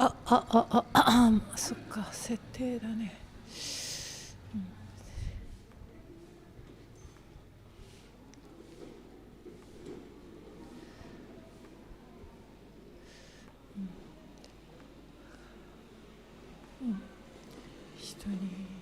そっか、設定だね。人に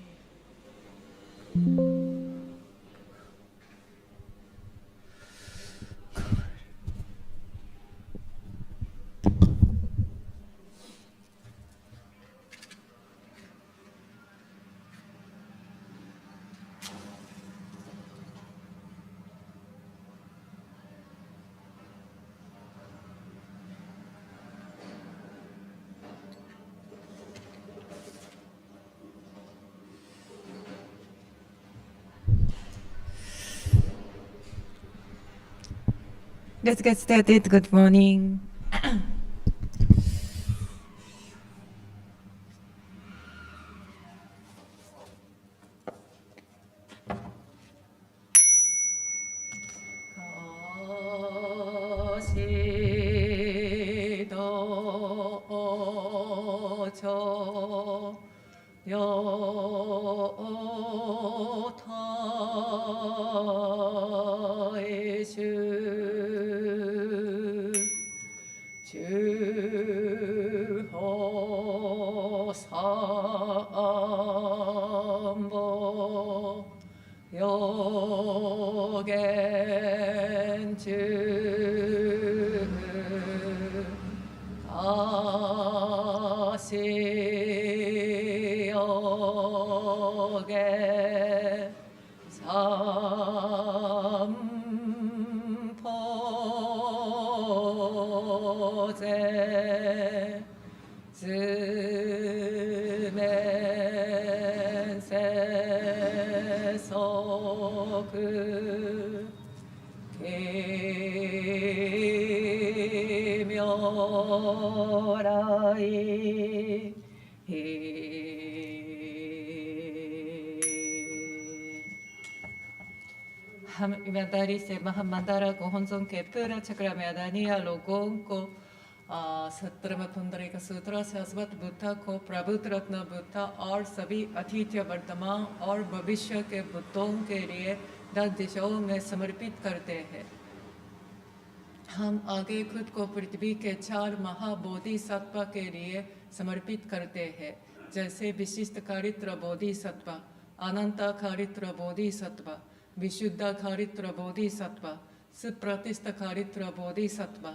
Let's get started. Good morning. हम ईमानदारी से महामंदारा को हंसों के पूरा चक्र में अदानिया लोगों को सत्र में पुंडरी का सूत्र शाश्वत बुद्धा को प्रबुद्ध रत्न बुद्धा और सभी अतीत वर्तमान और भविष्य के बुद्धों के लिए 10 दिशाओं में समर्पित करते हैं। हम आगे खुद को पृथ्वी के 4 महाबोधिसत्व के लिए समर्पित करते हैं, जैसे विशिष्ट कारित्र बोधिसत्व, अनंत कारित्र बोधिसत्व, विशुद्ध कारित्र बोधिसत्व, सुप्रतिष्ठ कारित्र बोधिसत्व,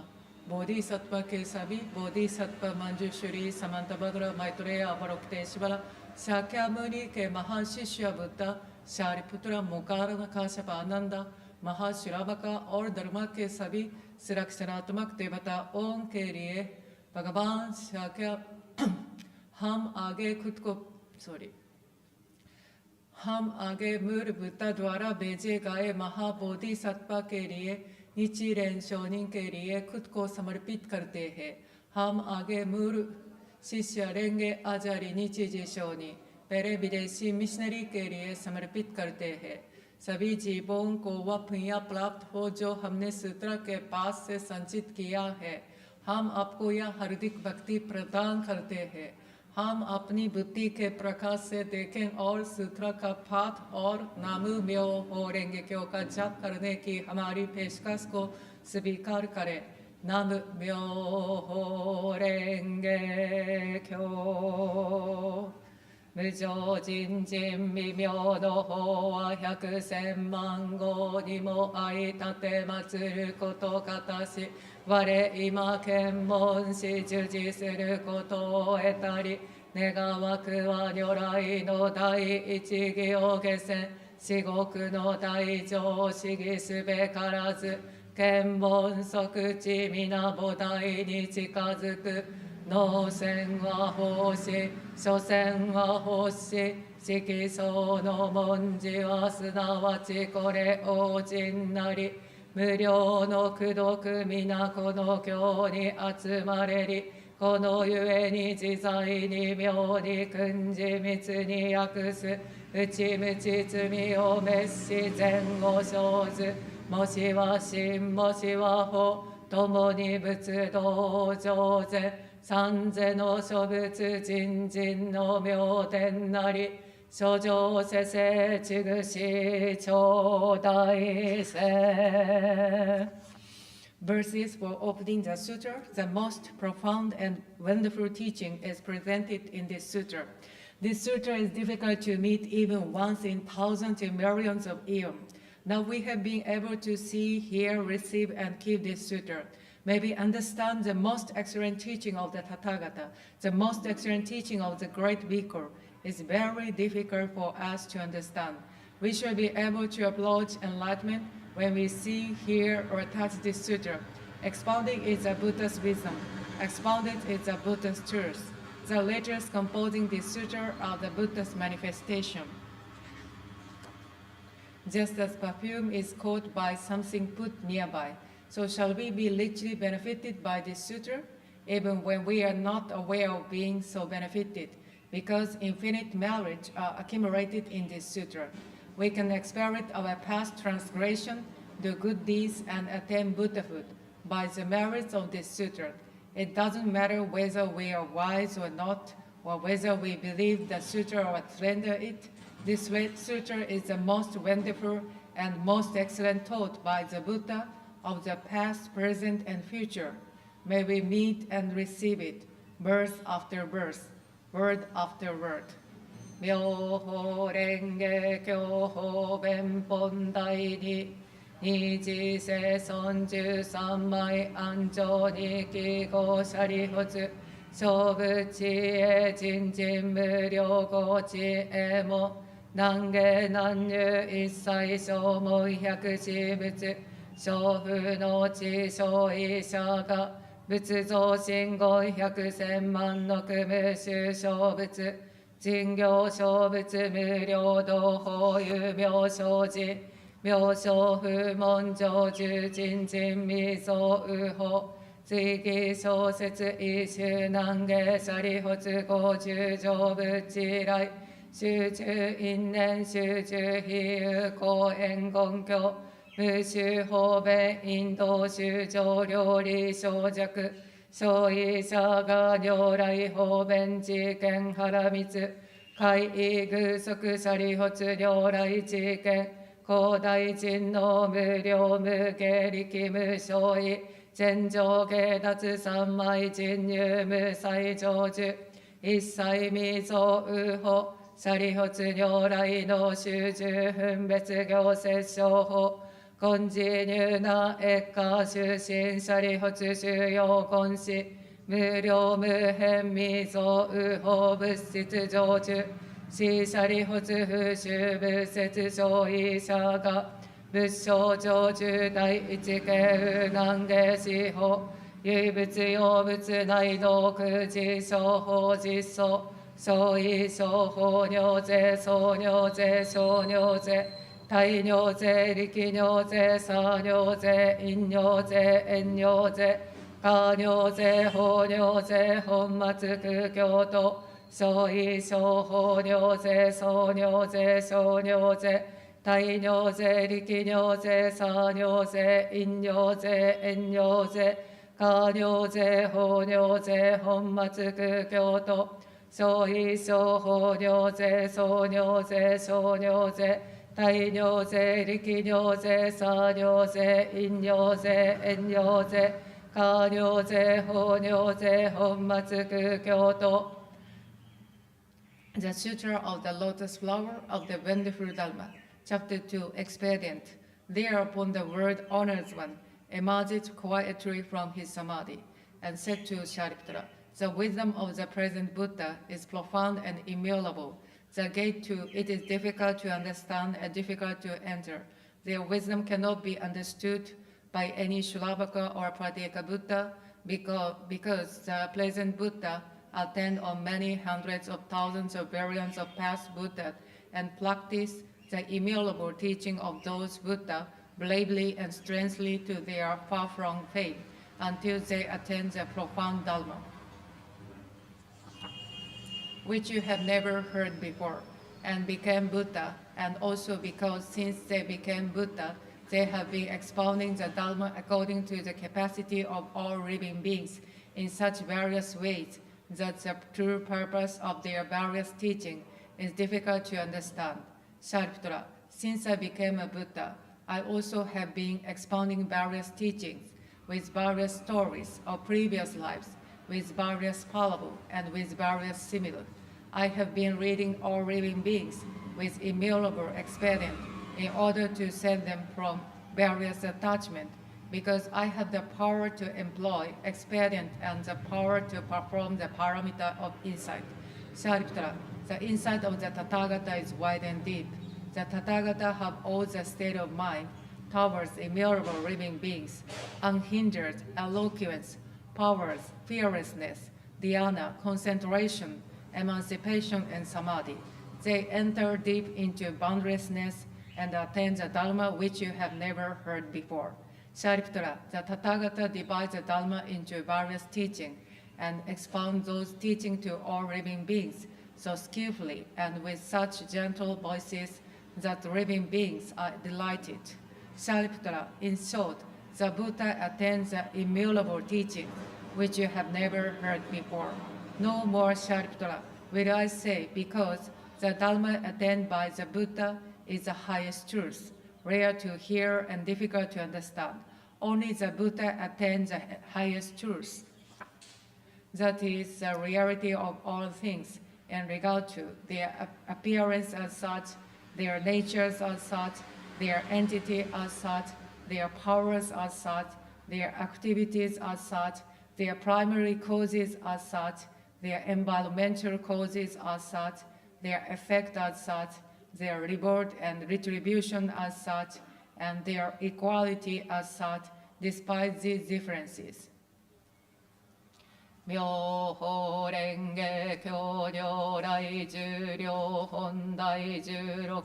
बोधिसत्व के सभी बोधिसत्व मंजूश्री समंतभद्र मैत्रेय अवरोक्तेश्वर शाक्यमुनि के महाशिष्य बुद्ध शारिपुत्र मुकारण काश्यप आनंद महाश्रावक और धर्म के सभी सुरक्षात्मक देवताओं के लिए भगवान शाक्य हम आगे मूल बुद्ध द्वारा भेजे गए महाबोधिसत्व के लिए निचिरेन शोनिन के लिए खुद को समर्पित करते हैं। हम आगे मूल शिष्य रेंगे आचार्य निचिजी शोनी पहले विदेशी मिशनरी के लिए समर्पित करते हैं। सभी जीवों को वह पुण्य प्राप्त हो जो हमने सूत्र के पास से संचित किया है। हम आपको यह हार्दिक भक्ति प्रदान करते हैं। हम अपनी बुद्धि के प्रकाश से देखें और सूत्र का पाठ और नामु म्यो हो रेंगे क्यों का जाप करने की हमारी पेशकश को स्वीकार करें। नामु म्यो हो रेंगे क्यों無常人人微妙の法は百千万号にも相立て祀ることかたし、我今検問し従事することを得たり、願わくは如来の第一義を下せ、至極の大乗思議すべからず、検問即知皆菩提に近づく。能戦は奉仕、所詮は奉仕、色相の文字はすなわちこれ王人なり、無料の功徳皆この経に集まれり、このゆえに自在に妙に訓示密に訳す、内無知罪を滅し善を生ず、もしは真もしは法、共に仏道上善、三世の諸仏人人の妙典なり諸上世世ちぐし頂戴せ。Verses for opening the sutra. The most profound and wonderful teaching is presented in this sutra. This sutra is difficult to meet even once in thousands and millions of eons. Now we have been able to see, hear, receive, and keep this sutra. May we understand the most excellent teaching of the Tathagata, the most excellent teaching of the great Bhikkhu. Is very difficult for us to understand. We should be able to approach enlightenment when we see, hear, or touch this sutra. Expounding is a Buddha's wisdom. Expounded is a Buddha's truth. The letters composing this sutra are the Buddha's manifestation. Just as perfume is caught by something put nearby, so shall we be richly benefited by this sutra, even when we are not aware of being so benefited, because infinite merits are accumulated in this sutra. We can experience our past transgression, do good deeds, and attain Buddhahood by the merits of this sutra. It doesn't matter whether we are wise or not, or whether we believe the sutra or surrender it. This sutra is the most wonderful and most excellent taught by the Buddha of the past, present, and future. May we meet and receive it, birth after birth, word after word. 妙法蓮華経法弁本大に二次世尊13枚安常に記号舎利発勝負知恵人人無量語知恵も難下難入一切消耗百事物小風の地小医者が仏像神言百千万の無臭小仏人行小仏無料道法有妙正寺妙正不問成就人人未曾右法追記小説一周難下舎利発五十成仏来集中因縁集中比喩公演根拠無臭法弁引導修上料理小弱小医者が如来法弁知見原光海異偶則舎利発如来知見広大人の無量無下力無相違全上下脱三昧人入無際成就一切未曾右法舎利発如来の修十分別行摂生法根治入な越下出身舎利発修養根子無量無変未曾右法物質成就死舎利発不修仏説上医者が仏性成就第一形難下司法唯物用物内道空自小法実相小医小法尿税総尿税小尿税大尿税力尿税差尿税陰尿税遠尿税下尿税法尿税本末空教と小医小法尿税総尿税小尿税大尿税力尿税差尿税陰尿税遠尿税下尿税法尿税本末空教と小医小法尿税総尿税小尿税大尿税力尿税差尿税陰尿税遠尿税下尿税法尿税本末空教とThe Sutra of the Lotus Flower of the Wonderful Dharma, Chapter 2, Expedient. Thereupon the word Honored One emerged quietly from his samadhi and said to Sharipatra, the wisdom of the present Buddha is profound and immutable. The gate to it is difficult to understand and difficult to enter. Their wisdom cannot be understood by any Shravaka or Prateka Buddha because the present Buddha attend on many hundreds of thousands of variants of past Buddha and practice the immutable teaching of those Buddha bravely and strangely to their far-flung faith until they attain the profound Dharma, which you have never heard before, and became Buddha, and also because since they became Buddha, They have been expounding the Dharma according to the capacity of all living beings in such various ways that the true purpose of their various teaching is difficult to understand. Shariputra, since I became a Buddha, I also have been expounding various teachings with various stories of previous lives, with various parables, and with various similes. I have been reading all living beings with immutable expedient in order to save them from various attachment, because I have the power to employ expedient and the power to perform the paramita of insight. Shariputra, the insight of the Tathagata is wide and deep. The Tathagata have all the state of mind towards immutable living beings, unhindered eloquence, powers, fearlessness, dhyana, concentration, emancipation, and samadhi. They enter deep into boundlessness and attain the Dharma which you have never heard before. Shariputra, the Tathagata divides the Dharma into various teachings and expounds those teachings to all living beings so skillfully and with such gentle voices that living beings are delighted. Shariputra, in short, the Buddha attains the immutable teaching which you have never heard before. No more, Shariputra, will I say, because the Dharma attained by the Buddha is the highest truth, rare to hear and difficult to understand. Only the Buddha attains the highest truth. That is the reality of all things in regard to their appearance as such, their natures as such, their entity as such, their powers as such, their activities as such, their primary causes as such, their environmental causes as such, their effect as such, their reward and retribution as such, and their equality as such, despite these differences. 妙法蓮華経如来十両本第16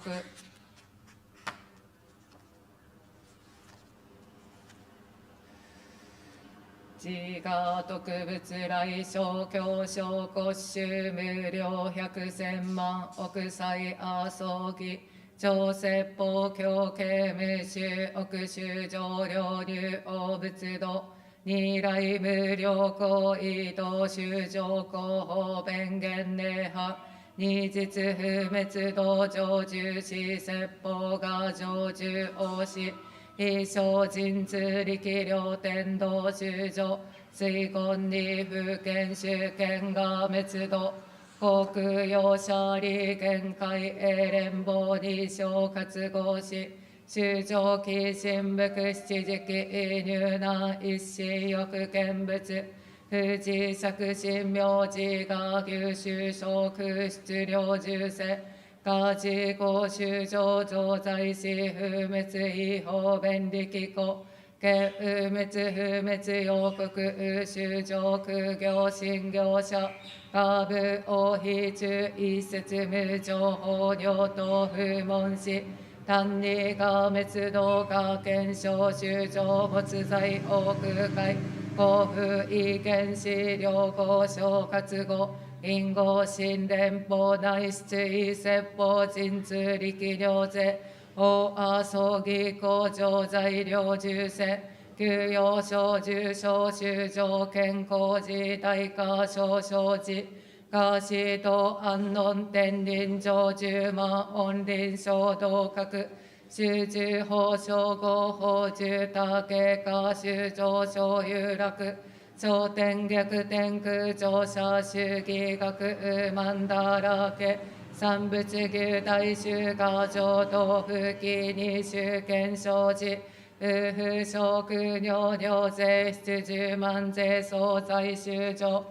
自我特別来小教小骨衆無料百千万億歳阿僧祇上説法教系無臭億衆上領入王仏道二来無料行為道修上広報弁言礼派二実不滅道成就し説法が成就王し非精進通力量天道修上水根に不見主権が滅度国用者利限界英連邦に昇活合し修上期神仏七時期入難一心欲見物富士作神明寺が牛州小空出領重世が自公修上常在し不滅違法便力故見不滅不滅陽国修上空行信行者下部王妃中一節無情法領等不問し単にが滅道が検証修上没罪王空海公布意見資料交渉活語因合新連邦内出位説法神通力量税大阿葬儀工場材料重世休養小重小修上健康寺大化小小寺がしと安穏天輪上十万恩林小道閣集中法小合法住宅化修上小有楽頂点逆転空乗車主義学曼荼羅家三仏牛大衆が浄土不起二種検証寺夫婦職尿尿税出10万税総在修上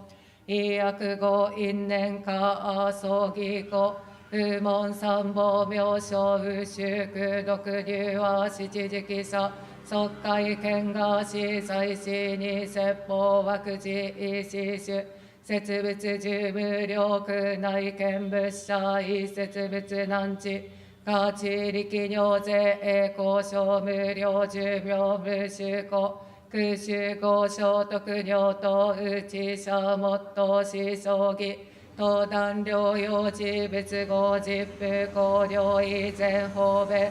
医薬後因縁化阿葬儀後不問三宝妙正右修空毒流は七時期者即会見がし在しに説法枠寺医師種設仏十無量空内見仏者一設仏難地が地力尿税栄光小無量寿命無修故空修合小徳尿等内者もっとし葬儀登壇療養寺仏合実父公領以前法米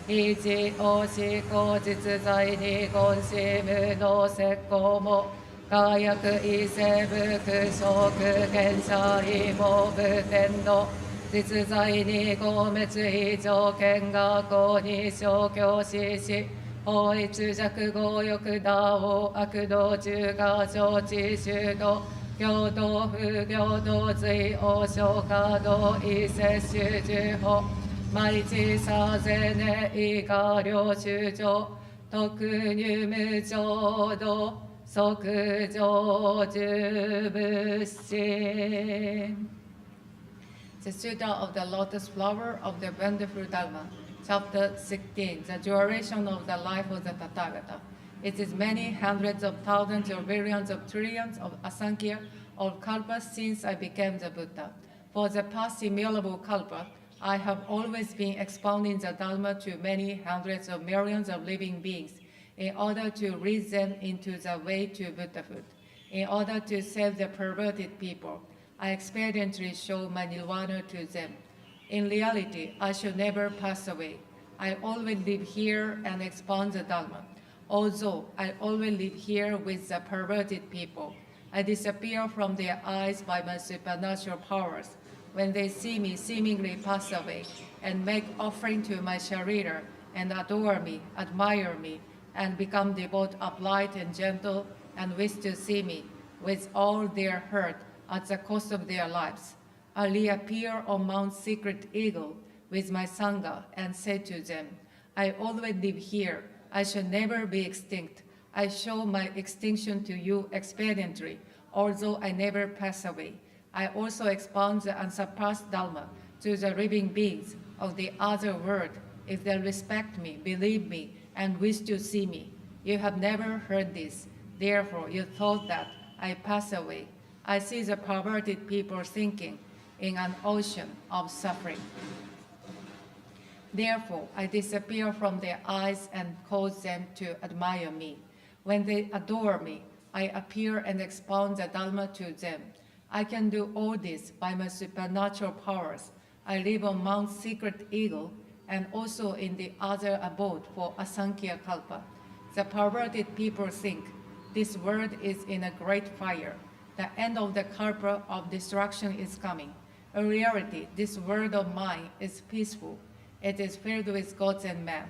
非自我思考実在に言し無の説行も化薬異性無空食現者異も無天の実在に合滅異条件が公に消去し法一弱合欲打を悪道中が承知修道平等不平等随応消化道異摂取十法毎日さぜねいが領主上特入無浄土即上十仏心 The Sutra of the Lotus Flower of the Wonderful Dharma, Chapter 16, the duration of the life of the Tathagata. It is many hundreds of thousands or billions of trillions of asankhya of kalpas since I became the Buddha. For the past immutable kalpa, I have always been expounding the Dharma to many hundreds of millions of living beings in order to lead them into the way to Buddhahood, in order to save the perverted people. I experientially show my nirvana to them. In reality, I shall never pass away. I always live here and expound the Dharma. Although I always live here with the perverted people, I disappear from their eyes by my supernatural powers. When they see me seemingly pass away and make offering to my sharira and adore me, admire me, and become devout, upright, and gentle, and wish to see me with all their hurt at the cost of their lives, I reappear on Mount Secret Eagle with my Sangha and say to them, I always live here. I shall never be extinct. I show my extinction to you expediently, although I never pass away. I also expound the unsurpassed Dharma to the living beings of the other world if they respect me, believe me, and wish to see me. You have never heard this. Therefore, you thought that I pass away. I see the perverted people sinking in an ocean of suffering. Therefore, I disappear from their eyes and cause them to admire me. When they adore me, I appear and expound the Dharma to them. I can do all this by my supernatural powers. I live on Mount Secret Eagle and also in the other abode for Asankhya Kalpa. The perverted people think this world is in a great fire. The end of the kalpa of destruction is coming. In reality, this world of mine is peaceful. It is filled with gods and men.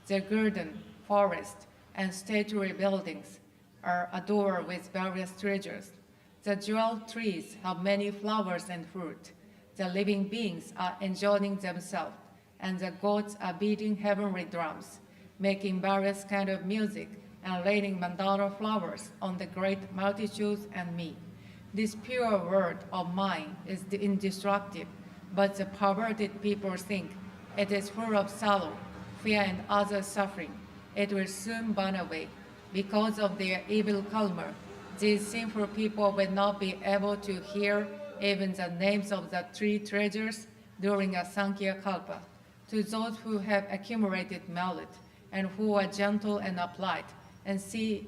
The garden, forest, and stately buildings are adorned with various treasures. The jeweled trees have many flowers and fruit. The living beings are enjoying themselves, and the gods are beating heavenly drums, making various kinds of music and laying mandala flowers on the great multitudes and me. This pure world of mine is indestructible, but the perverted people think it is full of sorrow, fear, and other suffering. It will soon burn away. Because of their evil karma, these sinful people will not be able to hear even the names of the three treasures during a Sankhya Kalpa. To those who have accumulated knowledge and who are gentle and upright, and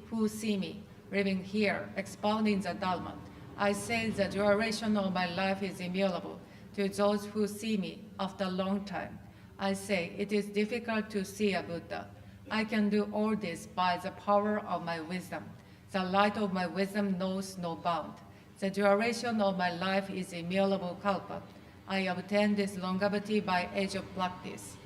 who see me living here, expounding the Dharma, I say the duration of my life is immutable. To those who see me after a long time, I say it is difficult to see a Buddha. I can do all this by the power of my wisdom. The light of my wisdom knows no bound. The duration of my life is immutable kalpa. I obtain this longevity by age of practice.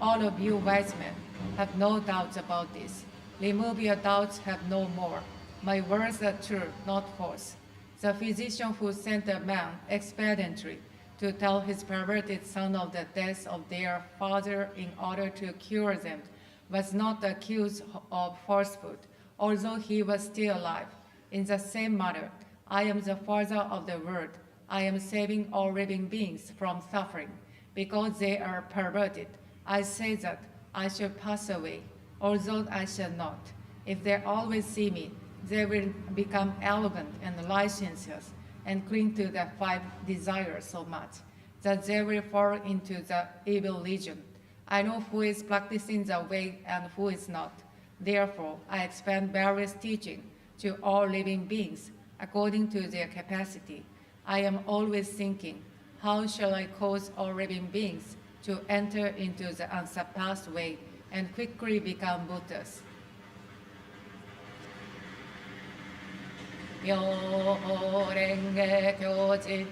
All of you wise men have no doubts about this. Remove your doubts, have no more. My words are true, not false. The physician who sent a man expediently to tell his perverted son of the death of their father in order to cure them was not accused of falsehood, although he was still alive. In the same manner, I am the father of the world. I am saving all living beings from suffering. Because they are perverted, I say that I shall pass away, although I shall not. If they always see me, they will become arrogant and licentious and cling to their five desires so much that they will fall into the evil legion. I know who is practicing the way and who is not. Therefore, I expand various teaching to all living beings according to their capacity. I am always thinking, how shall I cause all living beings to enter into the unsurpassed way and quickly become Buddhas. 妙法蓮華教示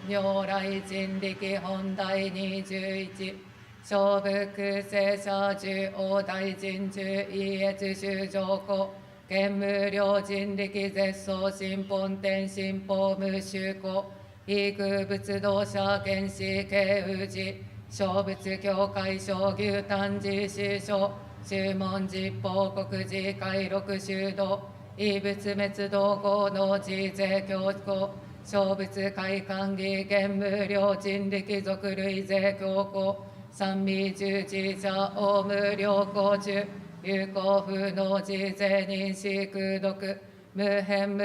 如来人力本第21小仏聖者十王大臣中異越衆上皇現無量人力絶相新本天新法無修行異空仏道者見士慶宇治小仏教会小牛丹寺師匠宗門実法国寺会六修道異仏滅道後の自税教皇小仏会館義現無量人力属類税教皇三味十字者大無量公中有効不能自税認識空読無変無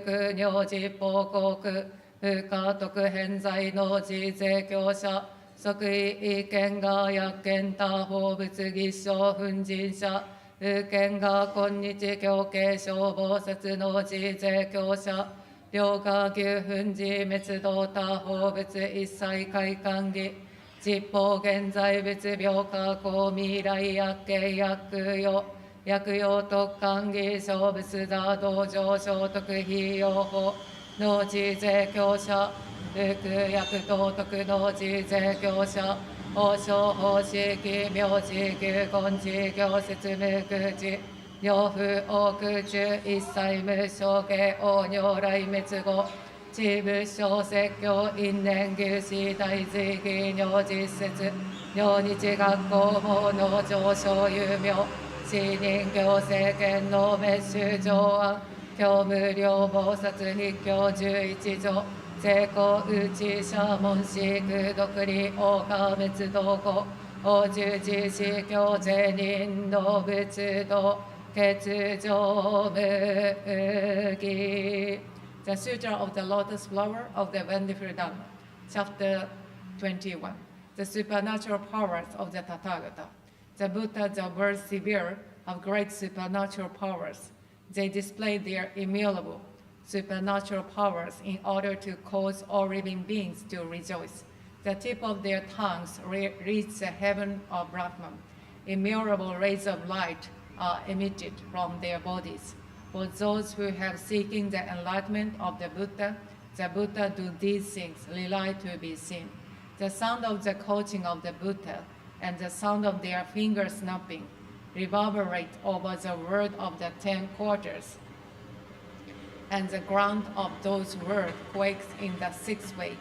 空尿実法国不可得偏在の自税教者即位意見が薬見他法仏儀証奮陣者有見が今日教慶消防殺の自税教者両が牛奮寺滅道他法仏一切会館儀実法現在仏病化公未来薬系薬用薬用特官儀小仏座道場聖徳費用法の自税教者福薬道徳の自税教者王将法式名字牛根寺行説無空寺両夫王空中一切無償下王如来滅後地仏小説教因縁牛子大随義尿実説尿日学校法の上昇有名死人行政権の滅衆上案教無量菩薩筆教11条成功宇治者門師空独立王家滅道後王十字司教税人の仏道欠上無義 The Sutra of the Lotus Flower of the Wonderful Dharma, Chapter 21. The supernatural powers of the Tathagata. The Buddha, the world severe, have great supernatural powers. They display their immutable supernatural powers in order to cause all living beings to rejoice. The tip of their tongues reach the heaven of Brahman. Immutable rays of light are emitted from their bodies. For those who have seeking the enlightenment of the Buddha do these things, rely to be seen. The sound of the coaching of the Buddha and the sound of their finger snapping reverberate over the world of the 10 quarters, and the ground of those worlds quakes in the sixth way.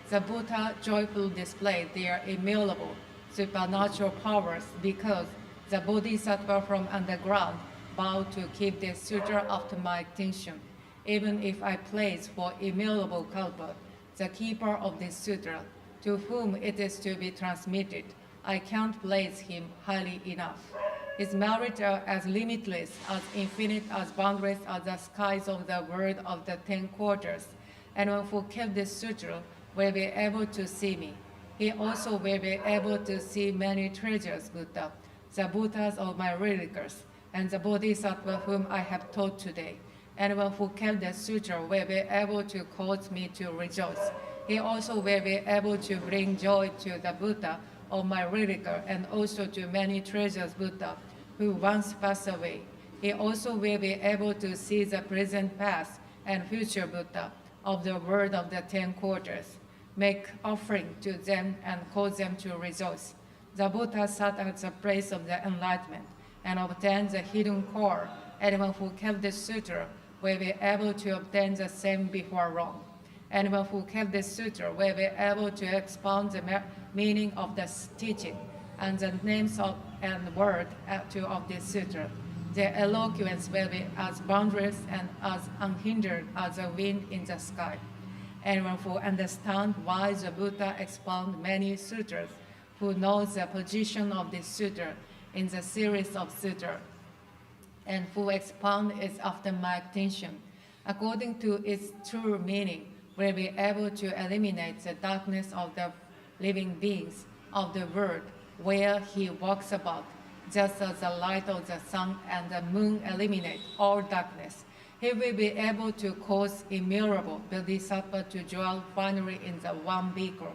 The Buddha joyfully displayed their immutable supernatural powers because the Bodhisattva from underground vow to keep this sutra after my extinction. Even if I place for immutable Kalpa, the keeper of this sutra, to whom it is to be transmitted, I can't place him highly enough. His merits are as limitless, as infinite, as boundless as the skies of the world of the 10 quarters. Anyone who kept this sutra will be able to see me. He also will be able to see many treasures Buddha, the Buddhas of my reliquaries, and the Bodhisattva whom I have taught today. Anyone who kept the sutra will be able to cause me to rejoice. He also will be able to bring joy to the Buddha of my reliquary and also to many treasures Buddha who once passed away. He also will be able to see the present, past, and future Buddha of the world of the 10 quarters, make offering to them and cause them to rejoice. The Buddha sat at the place of the enlightenment and obtained the hidden core. Anyone who kept this sutra will be able to obtain the same before long. Anyone who kept this sutra will be able to expound the meaning of the teaching and the names of and word of this sutra. Their eloquence will be as boundless and as unhindered as the wind in the sky. Anyone who understands why the Buddha expounded many sutras, who knows the position of this sutra in the series of sutras, and who expound it after my extinction, according to its true meaning, will be able to eliminate the darkness of the living beings of the world where he walks about, just as the light of the sun and the moon eliminate all darkness. He will be able to cause immutable Bodhisattva to dwell finally in the one beacon.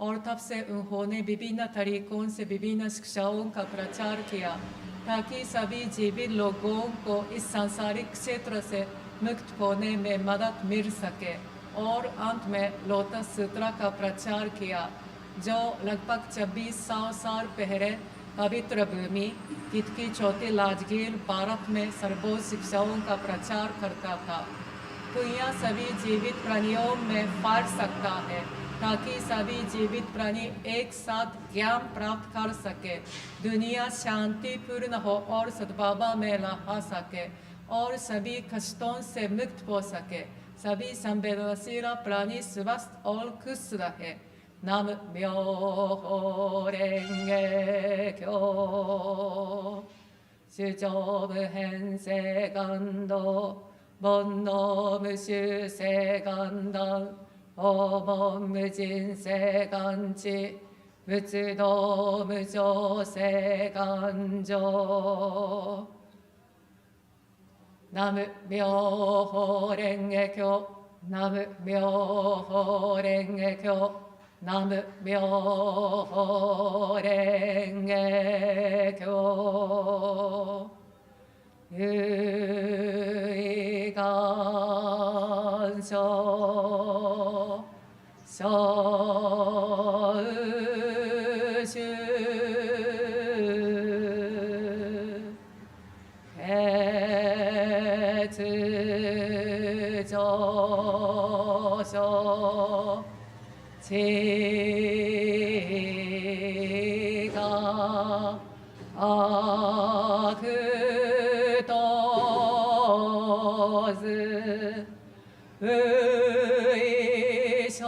और तब से उन्होंने विभिन्न तरीकों से विभिन्न शिक्षाओं का प्रचार किया ताकि सभी जीवित लोगों को इस सांसारिक क्षेत्र से मुक्त होने में मदद मिल सके और अंत में लोटस सूत्र का प्रचार किया जो लगभग 2600 साल पहले पवित्र भूमि की चौथी राजगीर भारत में सर्वोच्च शिक्षाओं का प्रचार करता था। तो यह सभी जीवित प्राणियों में फैल सकता है ताकि सभी जीवित प्राणी एक साथ ज्ञान प्राप्त कर सके, दुनिया शांतिपूर्ण हो और सद्भाव में रह सके और सभी कष्टों से मुक्त हो सके, सभी संवेदनशील प्राणी स्वस्थ और खुश रहे। नाम म्यो रेंगे क्यो सुजोब हें से गंदो बोन्नो मुशु से गंदं ओमो मुजिन से गंची बुत्सुदो मुजो से गंजो नाम म्यो रेंगे क्यो नाम म्यो रेंगे क्यो नाम म्यो रेंगे क्यो 유이간소 서우슈 해즈조소 지가 아그도즈 의som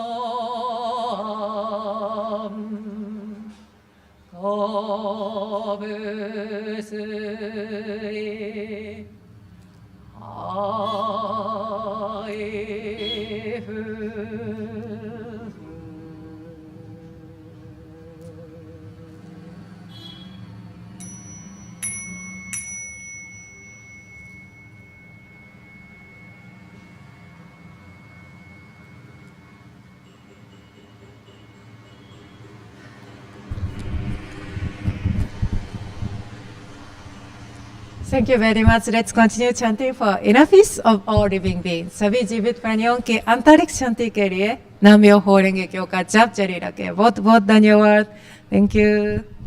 거부스이 아이후 Thank you very much. Let's continue chanting for inner peace of all living beings. सभी जीवित प्राणियों की आंतरिक शांति के लिए नाम म्यो हो रेंगे क्यों का जाप जारी रखें। बहुत बहुत धन्यवाद. Thank you.